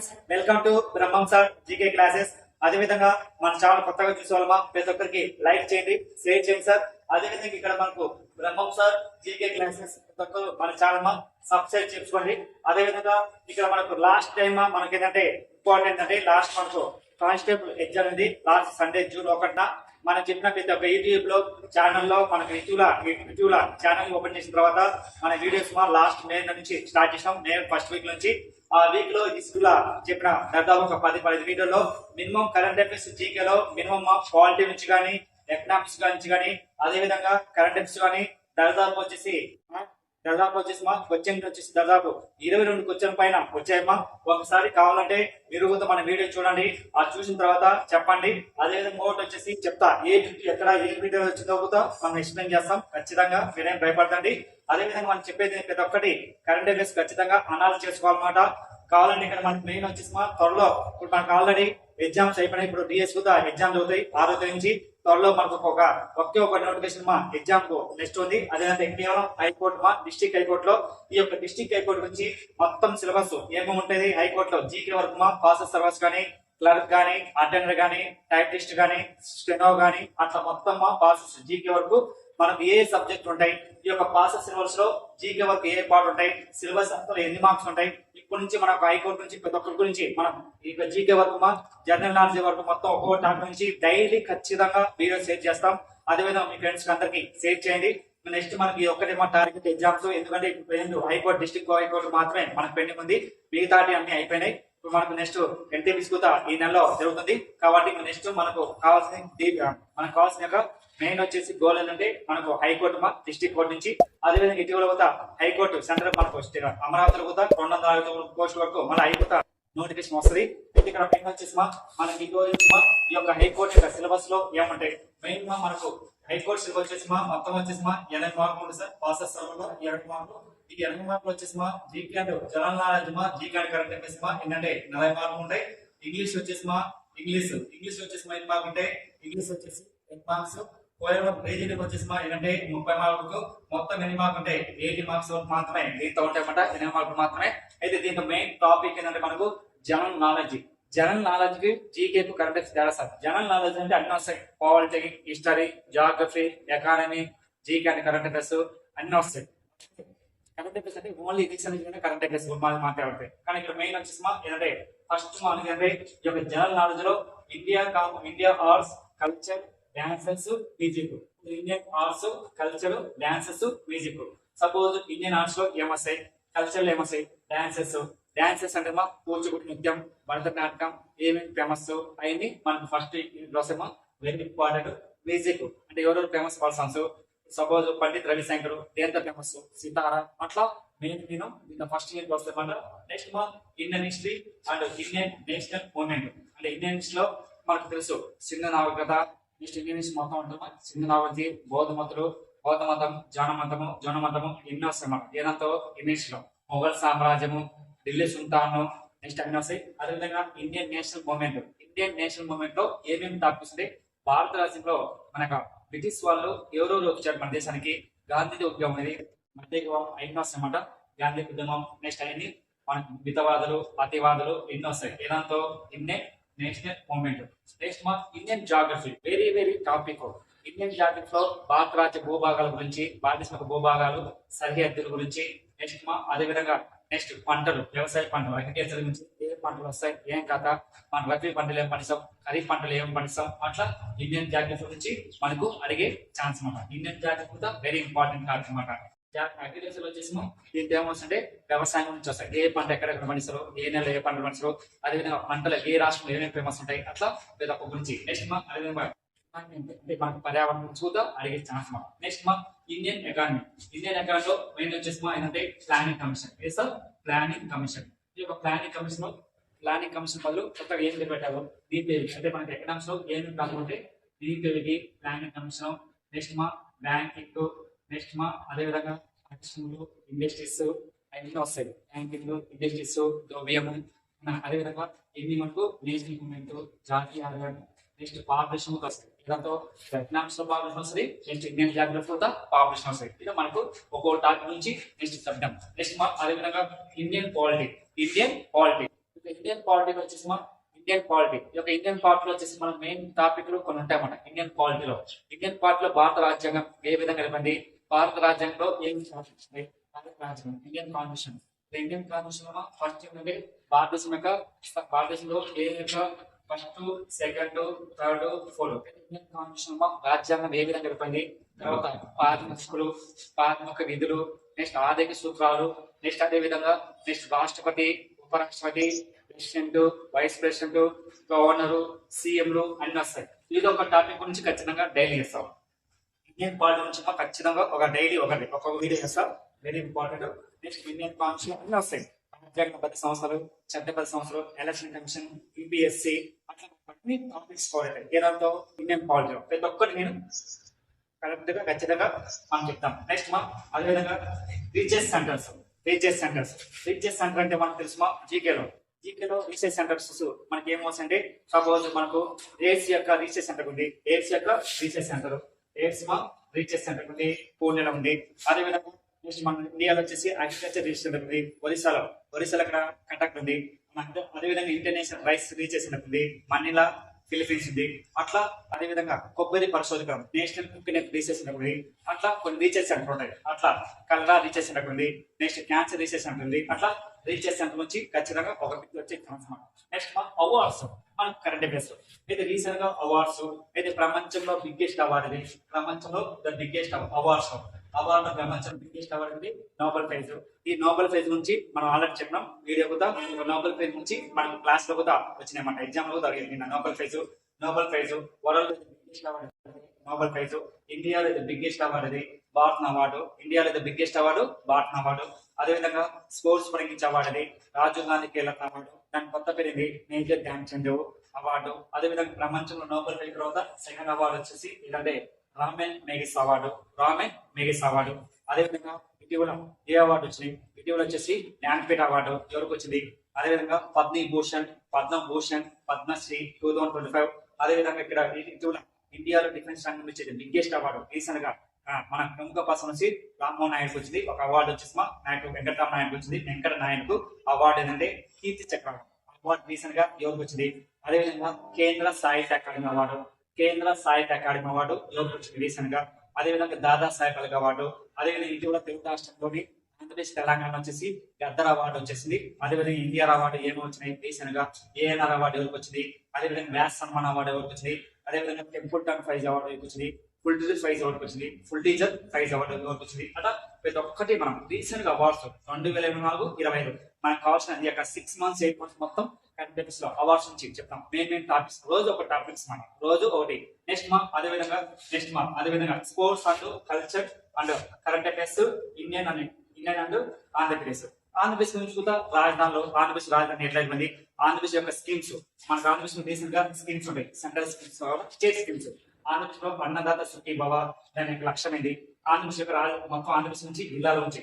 Friends, welcome to Brahmam sir GK classes. అదే విధంగా మన ఛానల్ కొత్తగా చూసే వాళ్ళమా ప్రతి ఒక్కరికి లైక్ చేయండి, షేర్ చేయండి సార్. అదే విధంగా ఇక్కడ మనకు బ్రహ్మం సార్ జీకే క్లాసెస్ ప్రతి ఒక్కరు మన ఛానల్ మా సబ్స్క్రైబ్ చేసుకోండి. అదే విధంగా ఇక్కడ మనకు లాస్ట్ టైం మనకి ఏంటంటే ఇంపార్టెంట్ అంటే లాస్ట్ మనకు కానిస్టేబుల్ ఎగ్జామ్ ఉంది లాస్ట్ సండే జూన్ 1న. మనం చెప్పిన ప్రతి ఒక్క యూట్యూబ్ లో ఛానల్లో మనకు ఇటీవల ఛానల్ ఓపెన్ చేసిన తర్వాత మన వీడియోస్ లాస్ట్ మే నుంచి స్టార్ట్ చేసినాం. మే ఫస్ట్ వీక్ నుంచి ఆ వీక్ లో ఈ స్కూల్ చెప్పిన దాదాపు ఒక 10 వీడియోలో మినిమం కరెంట్ అఫైర్స్ జీకేలో మినిమం పాలిటీ నుంచి కానీ ఎకనామిక్స్ నుంచి కానీ అదే విధంగా కరెంట్ అఫైర్స్ కానీ దాదాపు వచ్చేసి మా క్వశ్చన్ వచ్చేసి దాదాపు 22 క్వశ్చన్ పైన వచ్చాయమ్మా. ఒకసారి కావాలంటే మీరు కూడా మన వీడియో చూడండి, అది చూసిన తర్వాత చెప్పండి. అదే విధంగా ఒకటి వచ్చేసి చెప్తా ఎక్కడ ఏ వీడియో వచ్చిందో కూడా మనం ఎక్స్ప్లెయిన్ చేస్తాం. ఖచ్చితంగా మీరేం భయపడతండి. అదే విధంగా మనం చెప్పేది ప్రతి ఒక్కటి కరెంట్ అఫైర్స్ ఖచ్చితంగా అనాలిసిస్ చేసుకోవాలన్నమాట. కావాలంటే ఇక్కడ మనకి మెయిన్ వచ్చేసి త్వరలో ఇప్పుడు మనకు ఆల్రెడీ ఎగ్జామ్స్ అయిపోయినాయి. ఇప్పుడు డిఎస్ కూడా ఎగ్జామ్స్ అవుతాయి 6వ తేదీ నుంచి. త్వరలో మనకు ఒక నోటిఫికేషన్ ఎగ్జామ్ కు నెక్స్ట్ ఉంది. అదేంటే కేవలం హైకోర్టు డిస్ట్రిక్ట్ హైకోర్టు లో ఈ యొక్క డిస్ట్రిక్ట్ హైకోర్టు నుంచి మొత్తం సిలబస్ ఏమేమి ఉంటుంది హైకోర్టులో జీకే వరకు ప్రాసెస్ సర్వీస్ కానీ క్లర్క్ కానీ అటెండర్ కానీ టైపిస్ట్ కానీ స్టెనో కానీ అట్లా మొత్తం ప్రాసెస్ జీకే వరకు మనకు ఏ సబ్జెక్ట్ ఉంటాయి, ఈ యొక్క ప్రాసెస్ సిలబస్ లో జీకే వరకు ఏ పార్ట్ ఉంటాయి, సిలబస్ అంతా ఎన్ని మార్క్స్ ఉంటాయి, ఇప్పటి నుంచి మనకు హైకోర్టు నుంచి ప్రతి ఒక్కరి గురించి మనం ఈ జీకే వరకు జనరల్ నాలెడ్జ్ వరకు మొత్తం ఒక్కొక్క టాపిక్ నుంచి డైలీ ఖచ్చితంగా వీడియో షేర్ చేస్తాం. అదేవిధంగా మీ ఫ్రెండ్స్ అందరికి షేర్ చేయండి. నెక్స్ట్ మనకి ఒక్కటే టార్గెట్ ఎగ్జామ్స్, ఎందుకంటే హైకోర్టు డిస్ట్రిక్ట్ హైకోర్టు మాత్రమే మనకు పెండింగ్ ఉంది, మిగతాటి అన్ని అయిపోయినాయి. ఇప్పుడు మనకు నెక్స్ట్ ఎన్టీపీసీ కూడా ఈ నెలలో జరుగుతుంది. కాబట్టి నెక్స్ట్ మనకు కావాల్సిన మెయిన్ వచ్చేసి గోల్ ఏంటంటే మనకు హైకోర్టు డిస్ట్రిక్ట్ కోర్టు నుంచి అదేవిధంగా ఇటీవల కూడా హైకోర్టు సెంట్రల్ మనకు అమరావతిలో కూడా 250 పోస్ట్ వరకు మన హైకోర్టు నోటిఫికేషన్ వస్తుంది. ఇక్కడ మెయిన్ వచ్చేసి మనకి ఈ యొక్క హైకోర్టు యొక్క సిలబస్ లో ఏమంటాయి మెయిన్ మనకు హైకోర్టు సిలబస్ వచ్చేసి మొత్తం వచ్చేసి 80 మార్కులు ఉంటుంది సార్. ప్రాసెస్ సర్వలో 20 మార్కులు. ఈ 20 మార్కులు వచ్చేసి GK and general knowledge GK and current affairs ఏంటంటే 40 మార్కులు ఉంటాయి. ఇంగ్లీష్ వచ్చేసి ఇంగ్లీష్ వచ్చేసి 8 మార్కులు ఉంటాయి. ఇంగ్లీష్ వచ్చేసి 8 మార్క్స్. రీజనింగ్ వచ్చేసి ఏంటంటే 30 మార్కులకు. మొత్తం ఎన్ని మార్కులు ఉంటాయి 80 మార్క్స్ మాత్రమే దీంతో ఉంటాయన్నమాట, 8 మార్కులు మాత్రమే. అయితే దీంట్లో మెయిన్ టాపిక్ ఏంటంటే మనకు జనరల్ నాలెడ్జ్ కి జీకే కు కరెంట్ అఫైర్స్ తేడా సార్. జనరల్ నాలెడ్జ్ అంటే అన్ని వస్తాయి, polity, history, geography, economy, GK and current affairs అన్ని వస్తాయి. కరెంట్ అఫైర్స్ అంటే ఓన్లీ ఇంగ్లీష్ అనేది కరెంట్ అఫైర్స్ మాట్లాడతాయి. కానీ ఇక్కడ మెయిన్ వచ్చేసి ఏంటంటే ఫస్ట్ మనకి అంటే ఈ యొక్క జనరల్ నాలెడ్జ్ లో India arts culture dances music, Indian arts culture dances music. Suppose Indian arts లో ఏమొస్తాయి, కల్చర్ లో ఏమొస్తాయి డాన్సెస్ అంటే కూచిపూడి నృత్యం, భరతనాట్యం ఏమేమి ఫేమస్ అవన్నీ మనకు ఫస్ట్ వస్తామా. వెరీ ఇంపార్టెంట్ మ్యూజిక్ అంటే ఎవరెవరు famous persons, suppose Pandit Ravishankar దేంతో ఫేమస్, సితారా, అట్లా మెయిన్ దీంట్లో ఫస్ట్ ఇయర్ వస్తాయన్నమాట. Next Indian history and Indian national movement అంటే ఇండియన్ హిస్టరీ లో మనకు తెలుసు సింధు నాగరికత. నెక్స్ట్ ఇండియన్ హిస్టరీ మొత్తం ఉంటుంది సింధు నాగరికత, బౌద్ధ మతం, జౌన మతము ఎన్నో వస్తాయి ఏదంతో ఇండియన్ హిస్టరీలో. మొఘల్ సామ్రాజ్యము, ఢిల్లీ సుల్తాను, నెక్స్ట్ అన్ని వస్తాయి. అదేవిధంగా ఇండియన్ నేషనల్ మూవ్మెంట్ లో ఏమేమి టాపిక్స్ ఉంటాయి, భారత రాజ్యంలో మనకు బ్రిటిష్ వాళ్ళు ఎవరెవరు వచ్చారు మన దేశానికి, గాంధీ ఉద్యమం అనేది మధ్యయుగం అయిన వస్తాయన్నమాట. గాంధీ ఉద్యమం నెక్స్ట్ అయింది మనకు మితవాదులు, అతివాదులు ఎన్నో వస్తాయి ఏదంతో Indian national movement. Next Indian geography very topic. Indian geography లో భారత రాజ్య భూభాగాల గురించి, భారతదేశ భూభాగాలు, సరిహద్దుల గురించి. నెక్స్ట్ అదే విధంగా నెక్స్ట్ పంటలు, వ్యవసాయ పంటలు, అగ్రికల్చర్ గురించి ఏ పంటలు వస్తాయి, ఏం కథ, మన రబీ పంటలు ఏం పండిస్తాం, ఖరీఫ్ పంటలు ఏం పండిస్తాం, అట్లా ఇండియన్ జాగ్రఫీ గురించి మనకు అడిగే ఛాన్స్ అన్నమాట. ఇండియన్ జాగ్రఫీ కూడా వెరీ ఇంపార్టెంట్ టాపిక్ అన్నమాట. అగ్రికల్చర్ వచ్చేసి దీంట్లో ఏమొస్తుంటే వ్యవసాయం గురించి వస్తాయి, ఏ పంట ఎక్కడెక్కడ పండిస్తారు, ఏ నెలలో ఏ పంటలు పండిస్తారు, అదేవిధంగా పంటలు ఏ రాష్ట్రంలో ఏమేమి ఫేమస్ ఉంటాయి, అట్లా ప్రతి ఒక్క గురించి. నెక్స్ట్ అదేవిధంగా అంటే మనకు పర్యావరణం కూడా అడిగే ఛాన్స్. నెక్స్ట్ ఇండియన్ ఎకానమీలో మెయిన్ వచ్చేసి ఏంటంటే ప్లానింగ్ కమిషన్. ఈ యొక్క ప్లానింగ్ కమిషన్ వాళ్ళు కొత్తగా ఏం పెట్టారు, DPID అంటే మనకి ఎకనామిక్స్ లో ఏమేమి కాకుంటే DPID, planning commission. Next banking, next అదేవిధంగా ఇండస్ట్రీస్ అన్ని వస్తాయి, బ్యాంకింగ్, ఇండస్ట్రీస్, ద్రవ్యము. అదేవిధంగా ఇన్ని మనకు నేషనల్ మూవ్మెంట్, జాతీయ ఆదాయం, నెక్స్ట్ పాపులేషన్ వస్తాయి. దాంతో ఎకనామిక్స్ లో పాపులేషన్ వస్తుంది, నెక్స్ట్ ఇండియన్ జాగ్రఫీ పాపులేషన్ వస్తాయి. ఇలా మనకు ఒక్కో టాపిక్ నుంచి నెక్స్ట్ చెప్తాం. నెక్స్ట్ అదేవిధంగా ఇండియన్ పాలిటీ ఇండియన్ పాలిటీ వచ్చేసి ఇండియన్ పాలిటీ ఈ యొక్క ఇండియన్ పాలిటీలో వచ్చేసి మన మెయిన్ టాపిక్లు కొన్ని ఉంటాయన్నమాట. ఇండియన్ పాలిటీలో భారత రాజ్యాంగం ఏ విధంగా ఇవ్వండి, భారత రాజ్యాంగంలో ఏమి శాసించింది, భారత రాజ్యాంగం ఇండియన్ కాన్స్టిట్యూషన్. ఇండియన్ కాన్స్టిట్యూషన్ లో ఫస్ట్ ఏంటంటే భారతదేశంలో ఏ యొక్క first, second, third, fourth Indian constitution రాజ్యాంగం ఏ విధంగా ఇవ్వండి, తర్వాత ప్రాథమిక విధులు, నెక్స్ట్ ఆర్థిక సూత్రాలు, నెక్స్ట్ అదే విధంగా నెక్స్ట్ రాష్ట్రపతి, ఉపరాష్ట్రపతి, ప్రెసిడెంట్, వైస్ ప్రెసిడెంట్, గవర్నర్, సీఎంలు అన్ని వస్తాయి. ఇది ఒక టాపిక్ గురించి ఖచ్చితంగా డైలీ చేస్తాం. ఇండియన్ పాలిటీ నుంచి ఖచ్చితంగా ఒక డైలీ ఒక వీడియో చేస్తాం, very important. Next Indian constitution అన్ని వస్తాయి. రాజ్యాంగ 10 సంవత్సరాలు, చట్ట 10 సంవత్సరాలు, ఎలక్షన్ కమిషన్, యూపీఎస్సీ, అట్లా అన్ని టాపిక్స్ కోరేది ఏదంతో ఇండియన్ పాలిటీ ప్రతి ఒక్కటి నేను కరెక్ట్ గా ఖచ్చితంగా మనం చెప్తాం. నెక్స్ట్ అదేవిధంగా రీసెర్చ్ సెంటర్ అంటే మనకు తెలుసు జీకేలో రీసెర్చ్ సెంటర్స్ మనకి ఏమవుతుందంటే సపోజ్ మనకు ఎయిడ్స్ యొక్క రీసెర్చ్ సెంటర్ ఉంది, ఎయిడ్స్ సెంటర్ ఉంది, పూణేలో ఉంది. అదేవిధంగా నెక్స్ట్ మన ఇండియాలో వచ్చేసి అగ్రికల్చర్ రీసెర్చ్ సెంటర్ ఉంది, ఒరిస్సాలో అక్కడ కటక్ ఉంది. అదేవిధంగా ఇంటర్నేషనల్ రైస్ రీసెర్చ్ సెంటర్ ఉంది, మనీలా ఫిలిపీన్స్ ఉంది. అట్లా అదేవిధంగా కొబ్బరి పరిశోధకం నేషనల్ కుకింగ్ రీసెర్చ్ సెంటర్ ఉంది. అట్లా కొన్ని రీసెర్చ్ సెంటర్ ఉంటాయి. అట్లా కలరా రీసెర్చ్ సెంటర్ ఉంది, నెక్స్ట్ క్యాన్సర్ రీసెర్చ్ సెంటర్ ఉంది. అట్లా రీసెర్చ్ సెంటర్ నుంచి ఖచ్చితంగా ఒక వచ్చే ఛాన్స్. నెక్స్ట్ అవార్డ్స్ మన కరెంట్ అఫైర్స్ అయితే రీసెంట్ గా అవార్డ్స్ అయితే ప్రపంచంలో బిగ్గెస్ట్ అవార్డు ఇది, ప్రపంచంలో ద బిగ్గెస్ట్ అవార్డ్స్ ప్రపంచంలో బిగ్గెస్ట్ అవార్డు ఇది నోబెల్ ప్రైజ్. ఈ నోబెల్ ప్రైజ్ నుంచి మనం ఆల్రెడీ చెప్పినాం వీడియో కూడా. నోబెల్ ప్రైజ్ నుంచి మనకు క్లాస్ లో కూడా వచ్చినాయన్నమాట, ఎగ్జామ్ లో కూడా అడిగింది. Nobel prize world biggest award Nobel prize. ఇండియాలో బిగ్గెస్ట్ అవార్డు ఇది భారత్ అవార్డు. ఇండియాలో బిగ్గెస్ట్ అవార్డు భారత్ అవార్డు. అదేవిధంగా స్పోర్ట్స్ పరంగా అవార్డు ఇది రాజీవ్ గాంధీ ఖేల్ అవార్డు. దాని కొత్త పేరు ఇది మేజర్ ధ్యాన్ చంద్ అవార్డు. అదేవిధంగా ప్రపంచంలో నోబెల్ ప్రైజ్ తర్వాత సెకండ్ అవార్డు వచ్చేసి ఇదంటే రామెన్ మేగిస్ అవార్డు. అదేవిధంగా ఇటీవల ఏ అవార్డు వచ్చినాయి, ఇటీవల వచ్చేసి జ్ఞానపీఠ అవార్డు ఎవరికి వచ్చింది. అదేవిధంగా పద్మభూషణ్, పద్మశ్రీ 2025. అదేవిధంగా ఇక్కడ ఇటీవల ఇండియాలో డిఫెన్స్ రంగం వచ్చేది బిగ్గెస్ట్ అవార్డు రీసెంట్ గా మన ప్రముఖ పర్సన్ వచ్చి రామ్మోహన్ నాయుడుకి వచ్చింది ఒక అవార్డు వచ్చేసి వెంకటరామ నాయుడుకి వచ్చింది. వెంకట నాయుడుకు అవార్డు ఏంటంటే కీర్తి చక్రం అవార్డు రీసెంట్ గా ఎవరికి వచ్చింది. అదేవిధంగా కేంద్ర సాహిత్య అకాడమీ అవార్డు ఎవరికి వచ్చింది రీసెంట్ గా. అదేవిధంగా దాదా సాహెబ్ ఫాల్కే అవార్డు. అదేవిధంగా ఇటీవల తెలుగు రాష్ట్రంలోని ఆంధ్రప్రదేశ్, తెలంగాణ వచ్చేసి గద్దర్ అవార్డు వచ్చేసింది. అదేవిధంగా ఎన్టీఆర్ అవార్డు ఏమో వచ్చినాయి రీసెంట్ గా. ఏఎన్ఆర్ అవార్డు ఎవరికి వచ్చింది. అదేవిధంగా వ్యాస్ సన్మాన్ అవార్డు ఎవరికి వచ్చింది. అదేవిధంగా టెంపుల్టన్ ప్రైజ్ అవార్డు ఎవరికి వచ్చింది. ఫుల్ టీచర్ ప్రైజ్ ఎవరికి వచ్చింది. అట్లా ప్రతి ఒక్కటి మనం రీసెంట్ గా అవార్డ్స్ 2024, 2025 మనకు కావాల్సిన ఈ యొక్క 6 months 8 months మొత్తం కరెంట్ అఫైర్స్ లో అవార్డ్స్ నుంచి చెప్తాం. మెయిన్ టాపిక్స్ రోజు ఒక టాపిక్స్ మనం రోజు ఒకటి. నెక్స్ట్ అదేవిధంగా sports and culture and current affairs Indian and Andhra Pradesh నుంచి కూడా ఆంధ్రప్రదేశ్ రాజధాని ఎట్లా ఇవ్వండి, ఆంధ్రప్రదేశ్ యొక్క స్కీమ్స్ మనకు ఆంధ్రప్రదేశ్ రీసెంట్ గా స్కీమ్స్ ఉంటాయి, central schemes, state schemes. Andhra Pradesh లో అన్నదాత సుఖీ భవ దాని యొక్క లక్ష్యం ఏంటి. ఆంధ్రప్రదేశ్ యొక్క మొత్తం ఆంధ్రప్రదేశ్ నుంచి 26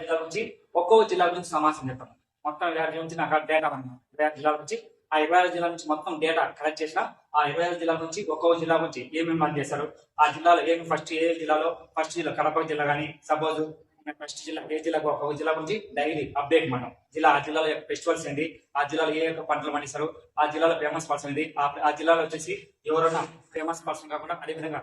జిల్లాల నుంచి ఒక్కో జిల్లా గురించి సమాచారం చెప్తాం. మొత్తం 26 నుంచి నాకు డేటా 26 జిల్లాల నుంచి ఆ 26 జిల్లాల నుంచి మొత్తం డేటా కలెక్ట్ చేసిన ఆ 26 జిల్లాల నుంచి ఒక్కో జిల్లా నుంచి ఏమేమి పని చేశారు, ఆ జిల్లాలో ఏమి ఫస్ట్ జిల్లా కడప జిల్లా కానీ సపోజ్ ఫస్ట్ జిల్లా ఏ జిల్లాకు ఒక జిల్లా గురించి డైలీ అప్డేట్ మనం ఆ జిల్లాలో యొక్క ఫెస్టివల్స్ ఏంటి, ఆ జిల్లాలో ఏ యొక్క పంటలు పండిస్తారు, ఆ జిల్లాలో ఫేమస్ పర్సన్ ఏంటి, ఆ జిల్లాలో వచ్చేసి ఎవరైనా ఫేమస్ పర్సన్ కాకుండా అదేవిధంగా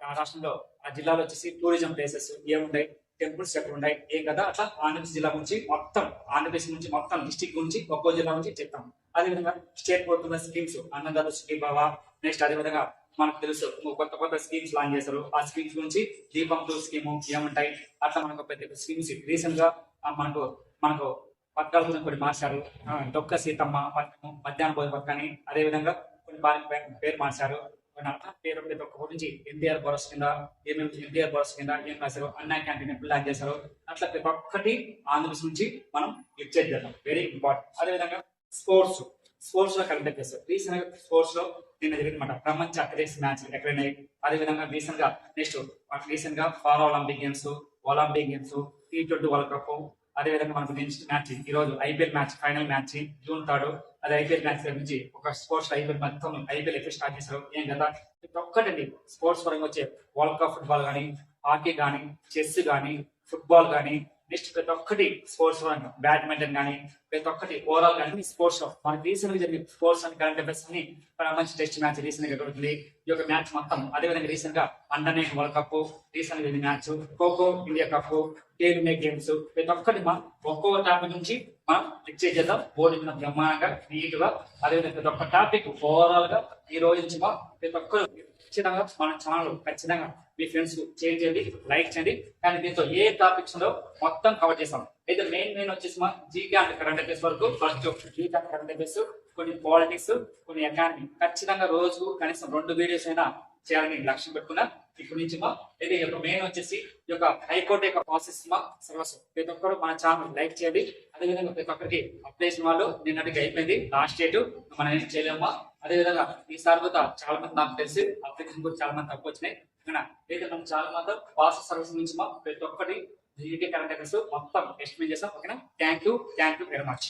ఆ రాష్ట్రంలో ఆ జిల్లాలో వచ్చేసి టూరిజం ప్లేసెస్ ఏముంటాయి, టెంపుల్స్ ఎక్కడ ఉన్నాయి ఏం కదా. అట్లా ఆంధ్రప్రదేశ్ జిల్లా గురించి మొత్తం ఆంధ్రప్రదేశ్ నుంచి మొత్తం డిస్టిక్ గురించి ఒక్కో జిల్లా నుంచి చెప్తాం. అదేవిధంగా స్టేట్ పోతున్న స్కీమ్స్ అన్నదాత సుఖీ భవ. నెక్స్ట్ అదేవిధంగా మనకు తెలుసు కొత్త స్కీమ్స్ లాంచ్ చేస్తారు. ఆ స్కీమ్స్ గురించి దీపం 2 స్కీమ్ ఏముంటాయి, అట్లా మనకు పెద్ద స్కీమ్స్ రీసెంట్ గా మనకు పథకాల గురించి కొన్ని మార్చారు. డొక్క సీతమ్మ పథకం, మధ్యాహ్న భోజన పథకాన్ని, అదేవిధంగా కొన్ని పేరు మార్చారు. పేరు ప్రతి ఒక్క గురించి ఎన్టీఆర్ భరోసా కింద ఏం రాశారు, అన్నా క్యాంటీన్ ఎప్పుడు లాంచ్ చేశారు. అట్లా ప్రతి ఒక్కటి ఆంధ్రప్రదేశ్ నుంచి మనం లిక్చేట్ చేద్దాం, వెరీ ఇంపార్టెంట్. అదేవిధంగా స్పోర్ట్స్ లో కరెంట్ అఫైర్స్ రీసెంట్ గా స్పోర్ట్స్ లో నిన్న జరిగిందన్నమాట ప్రపంచ అథ్లెటిక్స్ మ్యాచ్ ఎక్కడైనాయి. అదేవిధంగా రీసెంట్ గా పారా Olympic games, T20 world cup. అదేవిధంగా మనకు నెక్స్ట్ మ్యాచ్ ఈ రోజు IPL match final match June 3. అది ఐపీఎల్ మ్యాచ్ నుంచి ఒక స్పోర్ట్స్ ఐపీఎల్ ఎప్పుడు స్టార్ట్ చేశారు ఏం కదా. ప్రతి ఒక్కటండి స్పోర్ట్స్ పరంగా వచ్చే వరల్డ్ కప్ ఫుట్బాల్ కానీ, హాకీ కానీ, చెస్ కానీ, ఫుట్బాల్ కానీ, నెక్స్ట్ ప్రతి ఒక్కటి స్పోర్ట్స్ బ్యాడ్మింటన్ కానీ ప్రతి ఒక్కటి ఓవరాల్ కానీ స్పోర్ట్స్ లో మనకి రీసెంట్ గా జరిగిన స్పోర్ట్స్ అండ్ కరెంట్ అఫైర్స్ అని మంచి టెస్ట్ మ్యాచ్ రీసెంట్ గా జరుగుతుంది. ఈ యొక్క మ్యాచ్ మొత్తం అదేవిధంగా రీసెంట్ గా అండర్ 9 వరల్డ్ కప్ రీసెంట్ గా మ్యాచ్ ఖోఖో ఇండియా కప్ టేల్ మే గేమ్స్ ప్రతి ఒక్కటి మనం ఒక్కో టాపిక్ నుంచి మనం ఎక్స్చేంజ్ చేద్దాం. బోర్డు మీద బ్రహ్మాండంగా నీట్ గా అదేవిధంగా ప్రతి ఒక్క టాపిక్ ఓవరాల్ గా ఈ రోజు నుంచి మనం ప్రతి ఒక్కరు ఖచ్చితంగా మన ఛానల్ ఖచ్చితంగా మీ ఫ్రెండ్స్ చేంజ్ చేయండి, లైక్ చేయండి. కానీ దీంతో ఏ టాపిక్స్ ఉందో మొత్తం కవర్ చేస్తాం. అయితే మెయిన్ వచ్చేసి మా జీకే అండ్ కరెంట్ అఫైర్స్ వరకు first GK and current affairs, కొన్ని పాలిటిక్స్, కొన్ని ఎకానమీ ఖచ్చితంగా రోజు కనీసం 2 వీడియోస్ అయినా చేయాలని లక్ష్యం పెట్టుకున్నా. ఇప్పటి నుంచి మా అయితే ఈ యొక్క మెయిన్ వచ్చేసి ఈ యొక్క హైకోర్టు యొక్క ప్రాసెస్ మా సిలబస్ ప్రతి ఒక్కరు మన ఛానల్ లైక్ చేయండి. అదేవిధంగా ప్రతి ఒక్కరికి అప్డేషన్ వాళ్ళు నిన్నటికి అయిపోయింది, లాస్ట్ డేట్ మనం ఏం చేయలేమా. అదేవిధంగా ఈసారి కూడా చాలా మంది నాకు తెలిసి అప్లికేషన్ కూడా చాలా మంది తక్కువ వచ్చినాయి. అయితే మనం చాలా మంది ప్రాసెస్ సర్వీస్ నుంచి మా ప్రతి ఒక్కటి జీకే కరెంట్ అఫైర్స్ మొత్తం ఎస్టిమేట్ చేస్తాం. ఓకేనా, థ్యాంక్ యూ వెరీ మచ్.